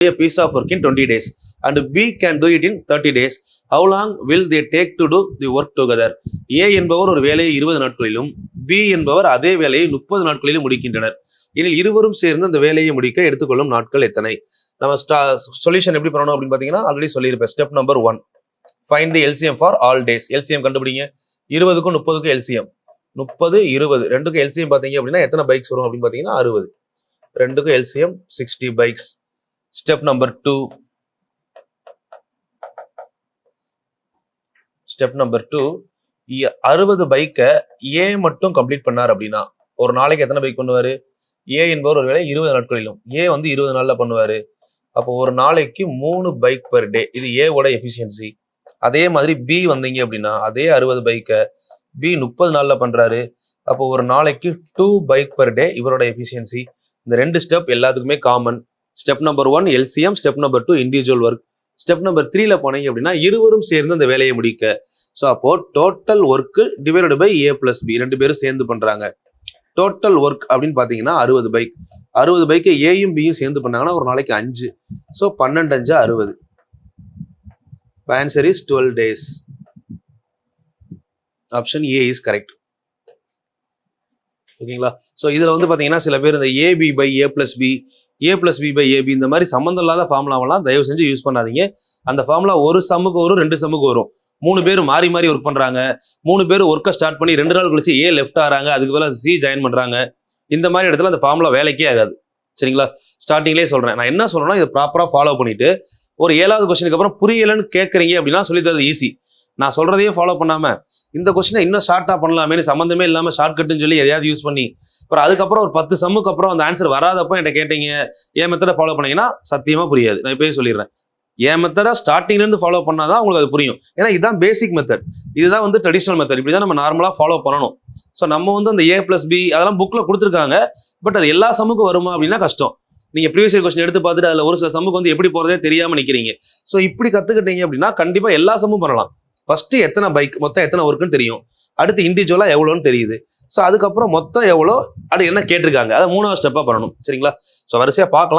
a piece of work in 20 days and B can do it in 30 days. How long will they take to do the work together? A என்பவர் ஒரு வேலையை 20 நாட்களிலும் B என்பவர் அதே வேலையை 30 நாட்களிலும் முடிக்கின்றனர். எனில் இருவரும் சேர்ந்து அந்த வேலையை முடிக்க எடுத்துக்கொள்ளும் நாட்கள் எத்தனை? நம்ம சொல்யூஷன் எப்படி பண்ணணும் அப்படின்னு பார்த்தீங்கன்னா ஆல்ரெடி சொல்லியிருப்பேன். Step number 1, find the LCM for all days. LCM கண்டுபிடிங்க. 20க்கும் 30க்கும் எல்சிஎம் 30 20 ரெண்டுக்கும் எல்சிஎம் பார்த்தீங்க அப்படின்னா எத்தனை பைக்ஸ் வரும் அப்படின்னு பார்த்தீங்கன்னா 60. ரெண்டுக்கும் LCM 60 bikes. Step number 2, step number 2, 60 பைக்கை ஏ மட்டும் கம்ப்ளீட் பண்ணார் அப்படின்னா ஒரு நாளைக்கு எத்தனை பைக் பண்ணுவாரு? ஏ என்பவர் ஒரு வேலை 20 நாட்களிலும் ஏ வந்து 20 நாள்ல பண்ணுவாரு. அப்போ ஒரு நாளைக்கு 3 பைக் பெர் டே. இது ஏவோட எஃபிஷியன்சி. அதே மாதிரி பி வந்தீங்க அப்படின்னா அதே 60 பைக்கை பி 30 நாள்ல பண்றாரு. அப்போ ஒரு நாளைக்கு 2 பைக் பெர் டே இவரோட எஃபிஷியன்சி. இந்த 2 ஸ்டெப் எல்லாத்துக்குமே common. Step number 1 LCM, step number 2 individual work. Step number 3ல போனீங்க அப்படின்னா இருவரும் சேர்ந்து அந்த வேலையை முடிக்க. ஸோ அப்போ total work divided by A plus B, 2 பேரும் சேர்ந்து பண்றாங்க. டோட்டல் ஒர்க் அப்படின்னு பார்த்தீங்கன்னா 60 பைக். 60 பைக்கை ஏயும் பியும் சேர்ந்து பண்ணாங்கன்னா ஒரு நாளைக்கு 5. So 12 5 60. Answer is 12 days. Option A is correct. ஓகேங்களா? ஸோ இதில் வந்து பார்த்தீங்கன்னா சில பேர் இந்த AB by A plus B, A plus B by AB இந்த மாதிரி சம்மந்தம் இல்லாத ஃபார்முலாவெல்லாம் தயவு செஞ்சு யூஸ் பண்ணாதீங்க. அந்த ஃபார்முலா ஒரு சம்முக்கு வரும், 2 சம்முக்கு வரும். 3 பேர் மாறி மாறி ஒர்க் பண்றாங்க. 3 பேர் ஒர்க்கை ஸ்டார்ட் பண்ணி 2 நாள் கழிச்சு ஏ லெஃப்ட் ஆறாங்க, அதுக்கு பதிலாக சி ஜாயின் பண்றாங்க. இந்த மாதிரி இடத்துல அந்த ஃபார்முலா வேலைக்கே ஆகாது. சரிங்களா? ஸ்டார்டிங்லேயே சொல்றேன். நான் என்ன சொல்றேன்னா இதை ப்ராப்பரா ஃபாலோ பண்ணிட்டு ஒரு 7வது கொஸ்டினுக்கு அப்புறம் புரியலன்னு கேட்கறீங்க அப்படின்னா சொல்லி தரது ஈஸி. நான் சொல்றதையே ஃபாலோ பண்ணாம இந்த கொஸ்டினை இன்னும் ஷார்ட்டா பண்ணலாமே, சம்மந்தமே இல்லாம ஷார்ட் கட்டுன்னு சொல்லி எதையாவது யூஸ் பண்ணி அப்புறம் அதுக்கப்புறம் ஒரு 10 சம்முக்கு அப்புறம் அந்த ஆன்சர் வராதப்போ என்கிட்ட கேட்டீங்க என் மெத்தடை ஃபாலோ பண்ணீங்கன்னா சத்தியமா புரியாது. நான் இப்பயே சொல்லிடுறேன். என் மெத்தடை ஸ்டார்டிங்ல இருந்து ஃபாலோ பண்ணாதான் உங்களுக்கு அது புரியும். ஏன்னா இதுதான் பேசிக் மெத்தட், இதுதான் வந்து ட்ரெடிஷனல் மெத்தட். இப்படிதான் நம்ம நார்மலா ஃபாலோ பண்ணணும். ஸோ நம்ம வந்து அந்த ஏ பிளஸ் பி அதெல்லாம் புக்ல கொடுத்துருக்காங்க. பட் அது எல்லா சம்முக்கும் வருமா அப்படின்னா கஷ்டம். நீங்க ப்ரீவியஸ் இயர் கொஸ்டின் எடுத்து பார்த்துட்டு அதுல ஒரு சில சம்முக்கு வந்து எப்படி போறதே தெரியாம நிக்கிறீங்க. ஸோ இப்படி கத்துக்கிட்டீங்க அப்படின்னா கண்டிப்பா எல்லா சம்மும் பண்ணலாம். ஃபர்ஸ்ட் எத்தனை பைக், மொத்தம் எத்தனை ஒர்க்குன்னு தெரியும். அடுத்து இண்டிவிஜுவலா எவ்வளோன்னு தெரியுது. ஸோ அதுக்கப்புறம் மொத்தம் எவ்வளோ, அது என்ன கேட்டிருக்காங்க, அதை 3வது ஸ்டெப்பா பண்ணணும். சரிங்களா? ஸோ வரிசையா பார்க்கலாம்.